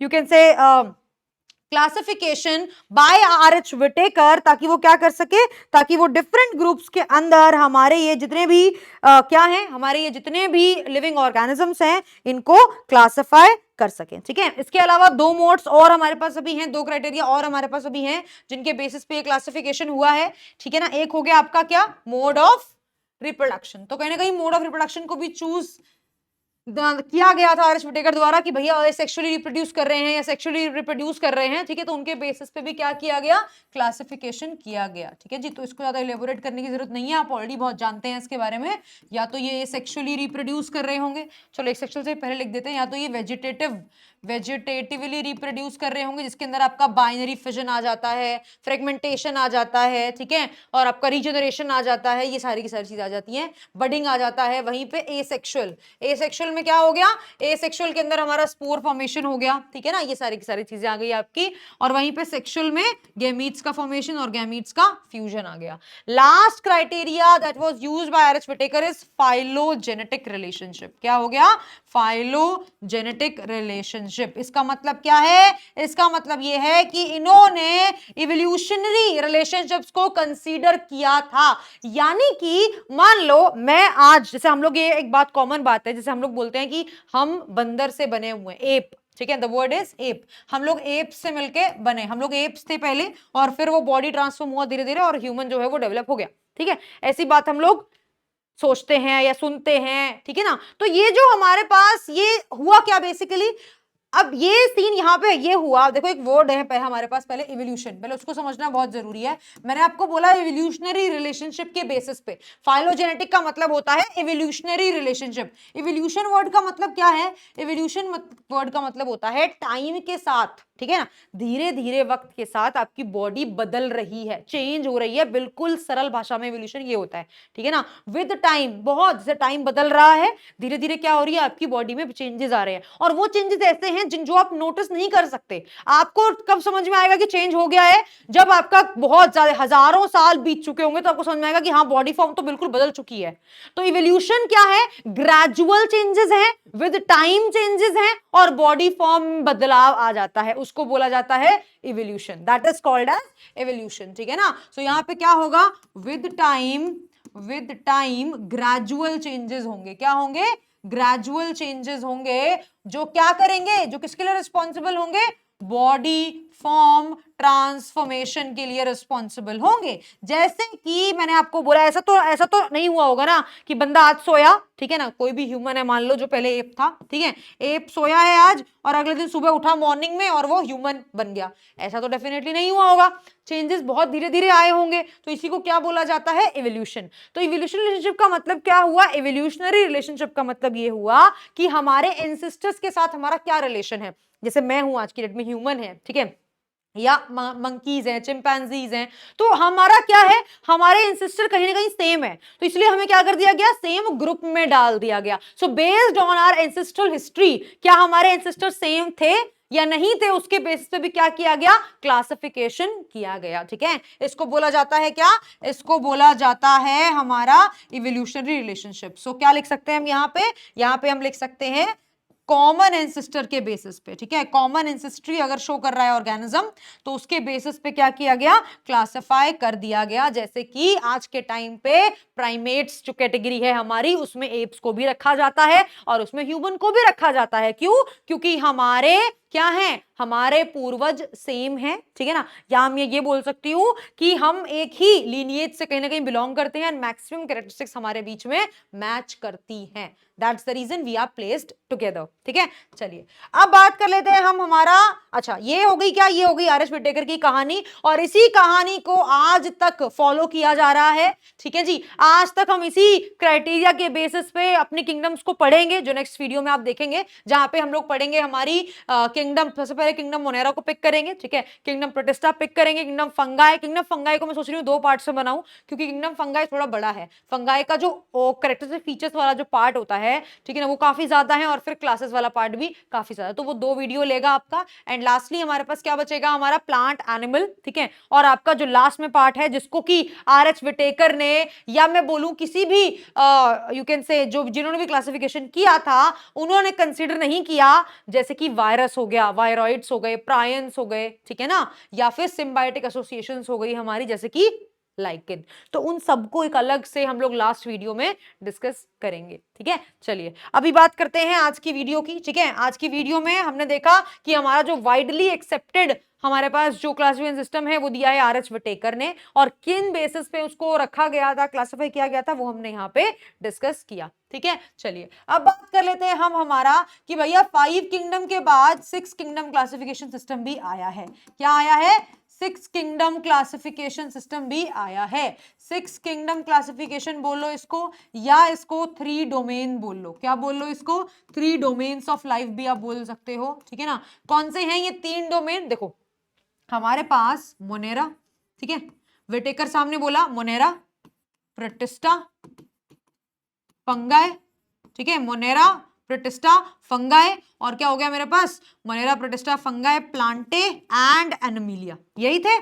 you can say classification by R H. Whittaker, ताकि वो क्या कर सके, ताकि वो डिफरेंट ग्रुप्स के अंदर हमारे ये जितने भी क्या हैं, हमारे ये जितने भी लिविंग ऑर्गेनिजम्स हैं, इनको क्लासिफाई कर सकें। ठीक है, इसके अलावा 2 मोड्स और हमारे पास अभी हैं, 2 क्राइटेरिया और हमारे पास अभी हैं जिनके बेसिस पे ये क्लासिफिकेशन हुआ है। ठीक है ना, एक हो गया आपका क्या, मोड ऑफ रिप्रोडक्शन। तो कहीं ना कहीं मोड ऑफ रिप्रोडक्शन को भी चूज किया गया था आर.एच. विटेकर द्वारा कि भैया सेक्सुअली रिप्रोड्यूस कर रहे हैं या सेक्सुअली रिप्रोड्यूस कर रहे हैं। ठीक है, तो उनके बेसिस पे भी क्या किया गया, क्लासिफिकेशन किया गया। ठीक है जी, तो इसको ज्यादा इलेबोरेट करने की जरूरत नहीं है, आप ऑलरेडी बहुत जानते हैं इसके बारे में। या तो ये सेक्सुअली रिप्रोड्यूस कर रहे होंगे, चलो एक सेक्सुअल से पहले लिख देते हैं, या तो ये वेजिटेटिवली रिप्रोड्यूस कर रहे होंगे, जिसके अंदर आपका बाइनरी फिजन आ जाता है, फ्रेगमेंटेशन आ जाता है। ठीक है, और आपका रीजनरेशन आ जाता है, ये सारी की सारी चीज आ जाती है, बडिंग आ जाता है। वहीं पे एसेक्सुअल में क्या हो गया, एसेक्सुअल के अंदर हमारा स्पोर फॉर्मेशन हो गया, ठीक है ना, ये सारी की सारी चीजें आ गई आपकी, और वहीं पे सेक्सुअल में गैमीट्स का फॉर्मेशन और गैमीट्स का फ्यूजन आ गया। Last criteria that was used by R H Whittaker is phylogenetic relationship. क्या हो गया, फाइलोजेनेटिक रिलेशनशिप। इसका मतलब क्या है, इसका मतलब यह है कि इन्होंने इवोल्यूशनरी रिलेशनशिप्स को कंसीडर किया था। यानी कि मान लो मैं आज, जैसे हम लोग, ये एक बात कॉमन बात है, जैसे हम लोग बोलते हैं कि हम बंदर से बने हुए हैं, एप, ठीक है, द वर्ड इज एप, हम लोग एप से मिलके बने, हम लोग एप्स थे पहले और फिर वो बॉडी ट्रांसफॉर्म हुआ धीरे धीरे और ह्यूमन जो है वो डेवलप हो गया, ठीक है, ऐसी बात हम लोग सोचते हैं या सुनते हैं, ठीक है ना। तो ये जो हमारे पास ये हुआ क्या बेसिकली, अब ये सीन यहाँ पे ये हुआ, देखो एक वर्ड है पहले हमारे पास, पहले इवोल्यूशन, पहले उसको समझना बहुत जरूरी है। मैंने आपको बोला इवोल्यूशनरी रिलेशनशिप के बेसिस पे, फाइलोजेनेटिक का मतलब होता है इवोल्यूशनरी रिलेशनशिप। इवोल्यूशन वर्ड का मतलब क्या है, इवोल्यूशन वर्ड का मतलब होता है टाइम के साथ, ठीक है ना, धीरे धीरे वक्त के साथ आपकी बॉडी बदल रही है, चेंज हो रही है, बिल्कुल सरल भाषा में इवोल्यूशन ये होता है, ठीक है ना। विद टाइम, बहुत जैसे टाइम बदल रहा है, धीरे धीरे क्या हो रही है, आपकी बॉडी में चेंजेस आ रहे हैं, और वो चेंजेस ऐसे हैं जो आप नोटिस नहीं कर सकते। आपको कब समझ में आएगा कि चेंज हो गया है, जब आपका बहुत ज्यादा हजारों साल बीत चुके होंगे, तो आपको समझ में आएगा कि हाँ बॉडी फॉर्म तो बिल्कुल बदल चुकी है। तो इवोल्यूशन क्या है, ग्रेजुअल चेंजेस है, विद टाइम चेंजेस है, और बॉडी फॉर्म बदलाव आ जाता है, उसको बोला जाता है evolution, that is called as evolution, ठीक है ना। सो यहां पे क्या होगा, विद टाइम ग्रेजुअल चेंजेस होंगे, क्या होंगे, ग्रेजुअल चेंजेस होंगे, जो क्या करेंगे, जो किसके लिए रिस्पॉन्सिबल होंगे, बॉडी फॉर्म ट्रांसफॉर्मेशन के लिए रिस्पॉन्सिबल होंगे। जैसे कि मैंने आपको बोला, ऐसा तो नहीं हुआ होगा ना कि बंदा आज सोया, ठीक है ना, कोई भी ह्यूमन है मान लो जो पहले एप था, ठीक है, एप सोया है आज और अगले दिन सुबह उठा मॉर्निंग में और वो ह्यूमन बन गया, ऐसा तो डेफिनेटली नहीं हुआ होगा, चेंजेस बहुत धीरे धीरे आए होंगे, तो इसी को क्या बोला जाता है, इवोल्यूशन। तो इवोल्यूशन रिलेशनशिप का मतलब क्या हुआ, इवोल्यूशनरी रिलेशनशिप का मतलब ये हुआ कि हमारे एंसेस्टर्स के साथ हमारा क्या रिलेशन है, जैसे मैं हूं आज की डेट में ह्यूमन है, ठीक है, या मंकीज हैं, चिंपैंजीज हैं, तो हमारा क्या है, हमारे एंसेस्टर कहीं ना कहीं सेम है, तो इसलिए हमें क्या कर दिया गया, सेम ग्रुप में डाल दिया गया। So based on our ancestral history, क्या हमारे एंसेस्टर सेम थे या नहीं थे, उसके बेसिस पे भी क्या किया गया, क्लासिफिकेशन किया गया, ठीक है। इसको बोला जाता है क्या, इसको बोला जाता है हमारा इवोल्यूशनरी रिलेशनशिप। सो क्या लिख सकते हैं हम यहाँ पे हम लिख सकते हैं कॉमन एंसेस्टर के बेसिस पे, ठीक है, कॉमन एंसेस्ट्री अगर शो कर रहा है ऑर्गेनिज्म, तो उसके बेसिस पे क्या किया गया, क्लासिफाई कर दिया गया। जैसे कि आज के टाइम पे प्राइमेट्स जो कैटेगरी है हमारी, उसमें एप्स को भी रखा जाता है और उसमें ह्यूमन को भी रखा जाता है। क्यों, क्योंकि हमारे क्या है, हमारे पूर्वज सेम हैं, ठीक है ना, या मैं ये बोल सकती हूं कि हम एक ही लीनिएज से कहीं ना कहीं बिलोंग करते हैं, मैक्सिमम कैरेक्टरिस्टिक्स हमारे बीच में मैच करती हैं, that's the reason we are placed together, ठीक है। चलिए अब बात कर लेते हैं हम हमारा, अच्छा ये हो गई क्या, ये हो गई आर एच व्हिटेकर की कहानी, और इसी कहानी को आज तक फॉलो किया जा रहा है, ठीक है जी, आज तक हम इसी क्राइटेरिया के बेसिस पे अपनी किंगडम्स को पढ़ेंगे, जो नेक्स्ट वीडियो में आप देखेंगे, जहां पे हम लोग पढ़ेंगे हमारी किंगडम, सबसे पहले किंगडम मोनेरा को पिक करेंगे, ठीक है, किंगडम प्रोटिस्टा पिक करेंगे, किंगडम फंगाई, किंगडम फंगाई को मैं सोच रही हूँ 2 पार्ट से बनाऊं, क्योंकि किंगडम फंगाई थोड़ा बड़ा है, फंगाई का जो कैरेक्टरिस्टिक फीचर्स वाला जो पार्ट होता है, ठीक है ना, वो काफी ज्यादा है, और फिर क्लासेस वाला पार्ट भी काफी ज्यादा, तो वो 2 वीडियो लेगा आपका। एंड लास्टली हमारे पास क्या बचेगा, हमारा प्लांट एनिमल, ठीक है, और आपका जो लास्ट में पार्ट है जिसको कि आर एच व्हिटेकर ने, या मैं बोलूं किसी भी यू कैन से जो जिन्होंने भी क्लासिफिकेशन किया था, उन्होंने कंसीडर नहीं किया, जैसे कि वायरस हो गया, वायरॉइड्स हो गए, प्रायंस हो गए, ठीक है ना, या फिर सिम्बायोटिक एसोसिएशंस हो गई हमारी, जैसे कि लाइकेन, तो उन सबको एक अलग से हम लोग लास्ट वीडियो में डिस्कस करेंगे, ठीक है। चलिए अभी बात करते हैं आज की वीडियो की, ठीक है। आज की वीडियो में हमने देखा कि हमारा जो वाइडली एक्सेप्टेड हमारे पास जो क्लासिफिकेशन सिस्टम है वो दिया है आर एच व्हिटेकर ने, और किन बेसिस पे उसको रखा गया था, क्लासिफाई किया गया था, वो हमने यहाँ पे डिस्कस किया, ठीक है। चलिए अब बात कर लेते हैं हम हमारा कि भैया 5 किंगडम के बाद 6 किंगडम क्लासिफिकेशन सिस्टम भी आया है। क्या आया है, 6 किंगडम क्लासिफिकेशन सिस्टम भी आया है। 6 किंगडम क्लासिफिकेशन बोल लो इसको, या इसको 3 डोमेन बोल लो, क्या बोल लो इसको, 3 डोमेन्स ऑफ लाइफ भी आप बोल सकते हो, ठीक है ना। कौन से हैं ये 3 डोमेन, देखो हमारे पास मोनेरा, ठीक है, व्हिटेकर सामने बोला मोनेरा, प्रोटिस्टा, फंगाई, ठीक है, मोनेरा, प्रोटिस्टा फंगाई, और क्या हो गया मेरे पास, monera protista fungi, plantae and animalia, यही थे।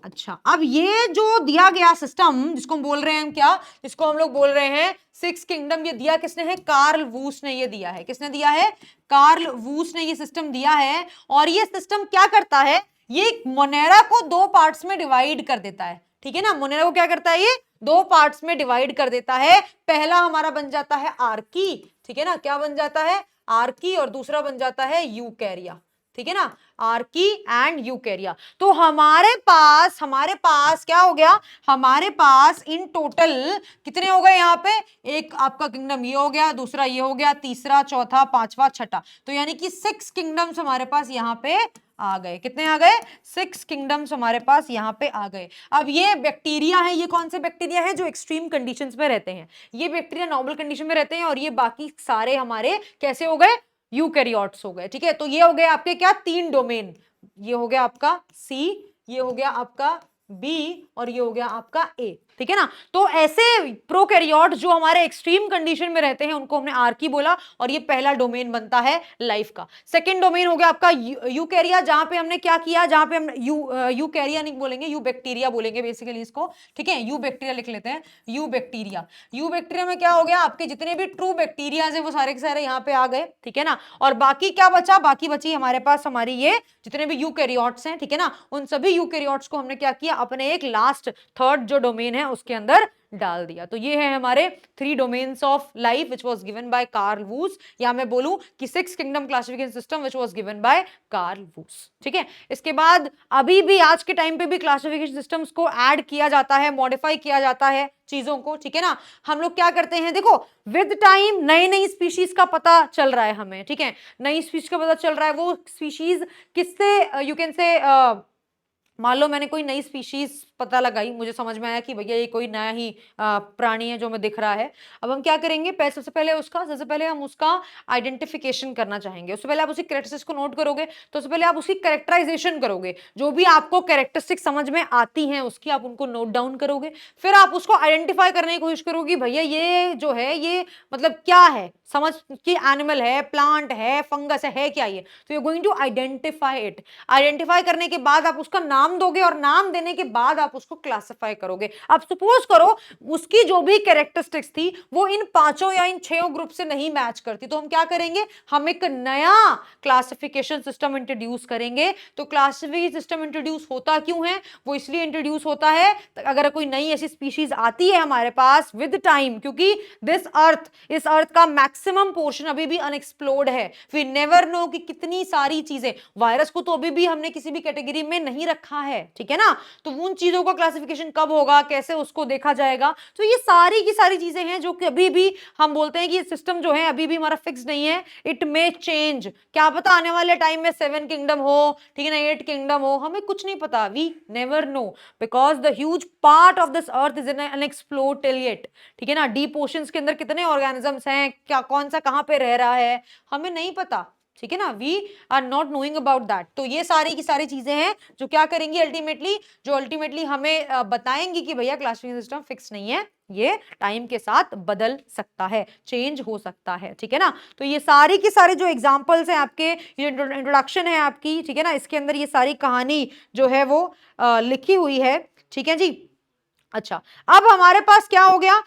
अच्छा, अब ये जो दिया गया सिस्टम जिसको हम बोल रहे हैं क्या, जिसको हम लोग बोल रहे हैं सिक्स किंगडम, ये दिया किसने है, कार्ल वूस ने ये दिया है। किसने दिया है, कार्ल वूस ने ये सिस्टम दिया है। और ये सिस्टम क्या करता है, ये मोनेरा को दो पार्ट्स में डिवाइड कर देता है, ठीक है ना। मोनेरा को क्या करता है, ये दो पार्ट्स में डिवाइड कर देता है। पहला हमारा बन जाता है आर्की, ठीक है ना, क्या बन जाता है, आर्की, और दूसरा बन जाता है यूकैरिया, ठीक है ना, आर्की एंड यूकैरिया। तो हमारे पास क्या हो गया, हमारे पास इन टोटल कितने हो गए यहाँ पे, एक आपका किंगडम ये हो गया, दूसरा ये हो गया, तीसरा, चौथा, पांचवा, छठा, तो यानी कि 6 किंगडम्स हमारे पास यहाँ पे आ गए। कितने आ गए, 6 किंगडम्स हमारे पास यहाँ पे आ गए। अब ये बैक्टीरिया है, ये कौन से बैक्टीरिया है, जो एक्सट्रीम कंडीशंस में रहते हैं, ये बैक्टीरिया नॉर्मल कंडीशन में रहते हैं, और ये बाकी सारे हमारे कैसे हो गए, यूकैरियोट्स हो गए, ठीक है। तो ये हो गए आपके क्या, 3 डोमेन, ये हो गया आपका सी, ये हो गया आपका बी, और ये हो गया आपका ए, ठीक है ना। तो ऐसे प्रोकैरियोट्स जो हमारे एक्सट्रीम कंडीशन में रहते हैं उनको हमने आर्की बोला, और ये पहला डोमेन बनता है लाइफ का। सेकंड डोमेन हो गया आपका यूकैरिया, जहां पे हमने क्या किया, जहां पे हम यूकैरिया नहीं बोलेंगे, यू बैक्टीरिया बोलेंगे बेसिकली इसको, ठीक है, यू बैक्टीरिया लिख लेते हैं, यू बैक्टीरिया। यू बैक्टीरिया में क्या हो गया, आपके जितने भी ट्रू बैक्टीरिया है वो सारे के सारे यहाँ पे आ गए, ठीक है ना। और बाकी क्या बचा, बाकी बची हमारे पास हमारी ये जितने भी यूकैरियोट्स हैं, ठीक है ना, उन सभी यूकैरियोट्स को हमने क्या किया, अपने एक लास्ट थर्ड जो डोमेन है उसके अंदर डाल दिया। तो ये है हमारे 3 domains of life which was given by Carl Woese, या मैं बोलूं कि 6 kingdom classification system which was given by Carl Woese, ठीक है। इसके बाद अभी भी आज के टाइम पे भी क्लासिफिकेशन सिस्टम्स को ऐड किया जाता है, मॉडिफाई किया जाता है चीजों को, ठीक है ना। हम लोग क्या करते हैं, देखो विद टाइम नई नई स्पीशीज का पता चल रहा है हमें, ठीक है, नई स्पीशीज का पता चल रहा है। वो स्पीशीज किससे, यू कैन से, मान लो मैंने कोई नई स्पीशीज पता लगाई, मुझे समझ में आया कि भैया ये कोई नया ही प्राणी है जो हमें दिख रहा है। अब हम क्या करेंगे, सबसे पहले हम उसका आइडेंटिफिकेशन करना चाहेंगे। उससे पहले आप उसकी कैरेक्टरिस्टिक्स को नोट करोगे, तो उससे पहले आप उसकी कैरेक्टराइजेशन करोगे, जो भी आपको कैरेक्टरिस्टिक समझ में आती हैं उसकी आप उनको नोट डाउन करोगे। फिर आप उसको आइडेंटिफाई करने की कोशिश करोगे, भैया ये जो है ये मतलब क्या है, समझ कि एनिमल है, प्लांट है, फंगस है क्या ये, तो you going to identify it. Identify करने के बाद आप उसका नाम दोगे, और नाम देने के बाद आप उसको क्लासिफाई करोगे। अब सपोज करो उसकी जो भी कैरेक्टरिस्टिक्स थी वो इन 5 या इन 6 ग्रुप से नहीं मैच करती, तो हम क्या करेंगे, हम एक नया क्लासिफिकेशन सिस्टम इंट्रोड्यूस करेंगे। तो क्लासिफिकेशन सिस्टम इंट्रोड्यूस होता क्यों है, वो इसलिए इंट्रोड्यूस होता है अगर कोई नई ऐसी स्पीशीज आती है हमारे पास विद टाइम, क्योंकि इस अर्थ का मैक्सिमम पोर्शन अभी भी अनएक्सप्लोर्ड है। वी नेवर नो कि कितनी सारी चीजें, वायरस को तो अभी भी हमने किसी भी कैटेगरी में नहीं रखा है, ठीक है ना। तो उन चीजों का क्लासिफिकेशन कब होगा, कैसे उसको देखा जाएगा, तो ये सारी की सारी चीजें हैं जो कि अभी भी हम बोलते हैं कि सिस्टम जो है अभी भी हमारा फिक्स नहीं है। इट मे चेंज, क्या पता आने वाले टाइम में 7 किंगडम हो, ठीक है ना, 8 किंगडम हो, हमें कुछ नहीं पता, we never know, because the huge part of this earth is unexplored till yet, ठीक है ना। डीप ओशंस के अंदर कितने ऑर्गेनिजम्स हैं, क्या कौन सा कहां पे रह रहा है, हमें नहीं पता, ठीक है ना, we are not knowing about that. तो ये सारी की सारी चीजें हैं जो क्या करेंगी अल्टीमेटली हमें बताएंगी कि भैया क्लासिफिकेशन सिस्टम फिक्स नहीं है, ये टाइम के साथ बदल सकता है, चेंज हो सकता है, ठीक है ना। तो ये सारी की सारी जो एग्जांपल्स हैं आपके, ये इंट्रोडक्शन है आपकी, ठीक है ना, इसके अंदर ये सारी कहानी जो है वो लिखी हुई है, ठीक है जी। अच्छा, अब हमारे पास क्या हो गया,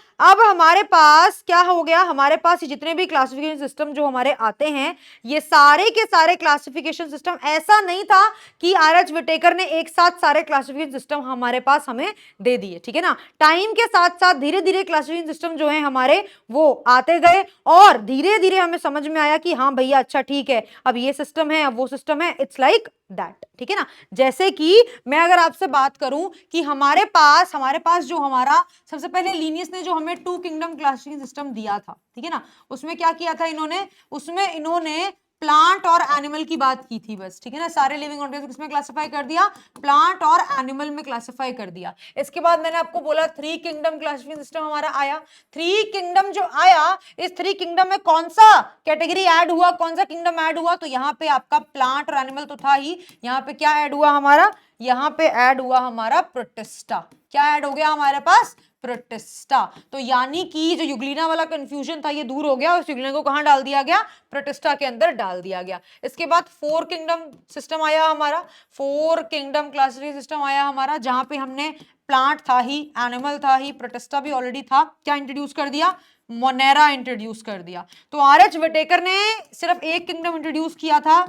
हमारे पास जितने भी क्लासिफिकेशन सिस्टम जो हमारे आते हैं, ये सारे के सारे क्लासिफिकेशन सिस्टम, ऐसा नहीं था कि आर.एच. विटेकर ने एक साथ सारे क्लासिफिकेशन सिस्टम हमारे पास हमें दे दिए, ठीक है ना। टाइम के साथ साथ धीरे धीरे क्लासिफिकेशन सिस्टम जो है हमारे वो आते गए, और धीरे धीरे हमें समझ में आया कि हाँ भैया अच्छा ठीक है, अब ये सिस्टम है, अब वो सिस्टम है, इट्स लाइक दैट, ठीक है ना। जैसे कि मैं अगर आपसे बात करूं कि हमारे पास जो हमारा सबसे पहले लीनियस ने जो हमें 2 किंगडम क्लासिफिकेशन सिस्टम दिया था, ठीक है ना, उसमें क्या किया था इन्होंने प्लांट और एनिमल की बात की थी बस, ठीक है ना। सारे लिविंग ऑर्गेनिज्म किसमें क्लासिफाई कर दिया, प्लांट और एनिमल में क्लासिफाई कर दिया। इसके बाद मैंने आपको बोला 3 किंगडम क्लासिफिकेशन सिस्टम हमारा आया। 3 किंगडम जो आया, इस 3 किंगडम में कौन सा कैटेगरी ऐड हुआ, कौन सा किंगडम ऐड हुआ, तो यहाँ पे आपका प्लांट और एनिमल तो था ही, यहाँ पे क्या ऐड हुआ हमारा, यहाँ पे ऐड हुआ हमारा प्रोटिस्टा। क्या ऐड हो गया हमारे पास? प्रोटिस्टा। तो यानी कि जो यूग्लिना वाला कंफ्यूजन था ये दूर हो गया, उस यूग्लिना को कहां डाल दिया गया? प्रोटिस्टा के अंदर डाल दिया गया। इसके बाद 4 किंगडम सिस्टम आया हमारा, 4 किंगडम क्लासिफिकेशन सिस्टम आया हमारा, जहां पे हमने प्लांट था ही, एनिमल था ही, प्रोटिस्टा भी ऑलरेडी था, क्या इंट्रोड्यूस कर दिया? मोनेरा इंट्रोड्यूस कर दिया। तो आर.एच. विटेकर ने सिर्फ एक किंगडम इंट्रोड्यूस किया था,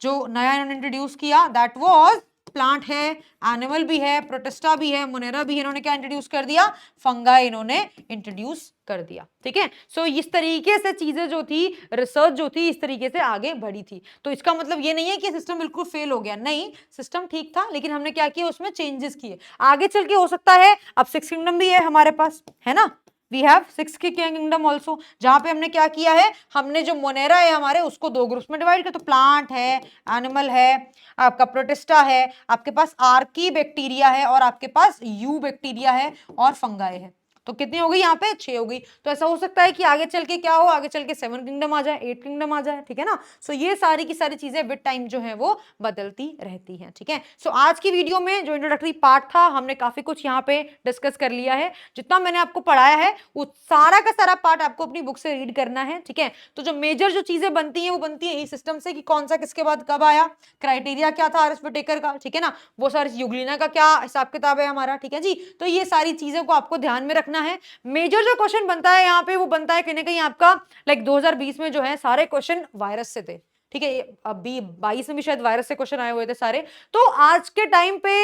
जो नया इन्होंने इंट्रोड्यूस किया, दैट वाज प्लांट है, एनिमल भी है, प्रोटिस्टा भी है, मोनेरा भी है। इन्होंने क्या इंट्रोड्यूस कर दिया? फंगाई इन्होंने इंट्रोड्यूस कर दिया। ठीक है, सो इस तरीके से चीजें जो थी, रिसर्च जो थी, इस तरीके से आगे बढ़ी थी। तो इसका मतलब ये नहीं है कि सिस्टम बिल्कुल फेल हो गया, नहीं, सिस्टम ठीक था, लेकिन हमने क्या किया? उसमें चेंजेस किए। आगे चल के हो सकता है अब 6 किंगडम भी है हमारे पास, है ना, वी हैव 6 किंगडम ऑल्सो, जहां पे हमने क्या किया है? हमने जो मोनेरा है हमारे, उसको 2 ग्रुप्स में डिवाइड किया। तो प्लांट है, एनिमल है, आपका प्रोटिस्टा है, आपके पास आर्की बैक्टीरिया है, और आपके पास यू बैक्टीरिया है, और फंगाई है। तो कितनी हो गई? यहाँ पे 6 हो गई। तो ऐसा हो सकता है कि आगे चल के क्या हो? आगे चल के 7 किंगडम आ जाए, 8 किंगडम आ जाए। ठीक है ना? सो ये सारी की सारी चीजें विद टाइम जो है वो बदलती रहती हैं। ठीक है, सो आज की वीडियो में जो इंट्रोडक्टरी पार्ट था, हमने काफी कुछ यहाँ पे डिस्कस कर लिया है। जितना मैंने आपको पढ़ाया है वो सारा का सारा पार्ट आपको अपनी बुक से रीड करना है। ठीक है, तो जो मेजर जो चीजें बनती हैं वो बनती है यही सिस्टम से, कि कौन सा किसके बाद कब आया, क्राइटेरिया क्या था आर.एच. विटेकर का। ठीक है ना, वो सारी यूग्लिना का क्या हिसाब किताब है हमारा। ठीक है जी, तो ये सारी चीजों को आपको ध्यान में रखना है। मेजर जो क्वेश्चन बनता है यहाँ पे, वो बनता है कहीं ना कहीं आपका लाइक 2020 में जो है सारे क्वेश्चन वायरस से थे। ठीक है, अभी 22 में भी शायद वायरस से क्वेश्चन आए हुए थे सारे। तो आज के टाइम पे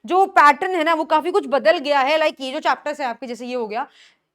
जो पैटर्न है ना, वो काफी कुछ बदल गया है। लाइक ये जो चैप्टर्स है आपके, जैसे ये हो गया,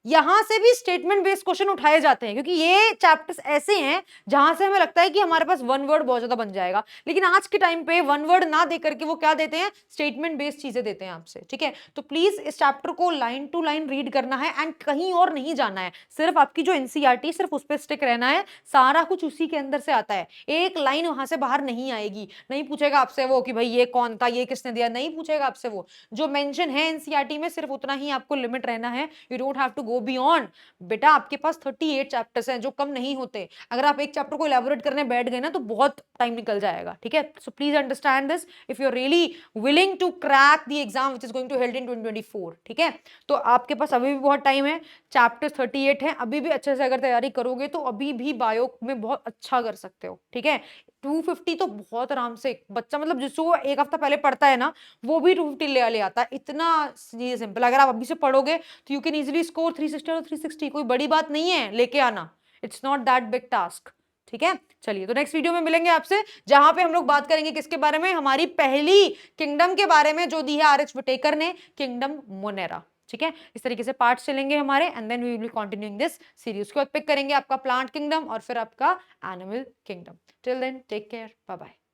यहां से भी स्टेटमेंट बेस्ड क्वेश्चन उठाए जाते हैं, क्योंकि ये चैप्टर्स ऐसे हैं जहां से हमें लगता है कि हमारे पास वन वर्ड बहुत ज्यादा बन जाएगा, लेकिन आज के टाइम पे वन वर्ड ना देकर के वो क्या देते हैं? स्टेटमेंट बेस्ड चीजें देते हैं आपसे। ठीक है, तो प्लीज इस चैप्टर को लाइन टू लाइन रीड करना है, एंड कहीं और नहीं जाना है। सिर्फ आपकी जो एनसीईआरटी, सिर्फ उस पर स्टिक रहना है। सारा कुछ उसी के अंदर से आता है, एक लाइन वहां से बाहर नहीं आएगी। नहीं पूछेगा आपसे वो कि भाई ये कौन था, ये किसने दिया, नहीं पूछेगा आपसे। वो जो मेंशन है एनसीईआरटी में, सिर्फ उतना ही आपको लिमिट रहना है। You don't have to go beyond. बेटा आपके पास 38 चैप्टर्स हैं, जो कम नहीं होते। अगर आप एक चैप्टर को इलैबोरेट करने बैठ गए ना, तो बहुत टाइम निकल जाएगा। ठीक है, so please understand this if you are really willing to crack the exam which is going to held in 2024। ठीक है, तो आपके पास अभी भी बहुत टाइम है। चैप्टर 38 है, अभी भी अच्छे से अगर तैयारी करोगे तो अभी भी बायो में बहुत अच्छा कर सकते हो। ठीक है, 250 तो बहुत आराम से बच्चा, मतलब जिसको एक हफ्ता पहले पढ़ता है ना, वो भी 250 ले आता है। इतना सिंपल, अगर आप अभी से पढ़ोगे तो यू कैन इजीली स्कोर 360 और 360। कोई बड़ी बात नहीं है लेके आना, it's not that big task. ठीक है, चलिए, तो नेक्स्ट वीडियो में मिलेंगे आपसे, जहां पे हम लोग बात करेंगे किसके बारे में? हमारी पहली किंगडम के बारे में, जो दी है आर.एच. विटेकर ने, किंगडम मोनेरा। ठीक है, इस तरीके से पार्ट्स चलेंगे हमारे, and then we will be continuing this series. उसके बाद पिक करेंगे आपका प्लांट किंगडम और फिर आपका animal kingdom. Till then take care, bye bye.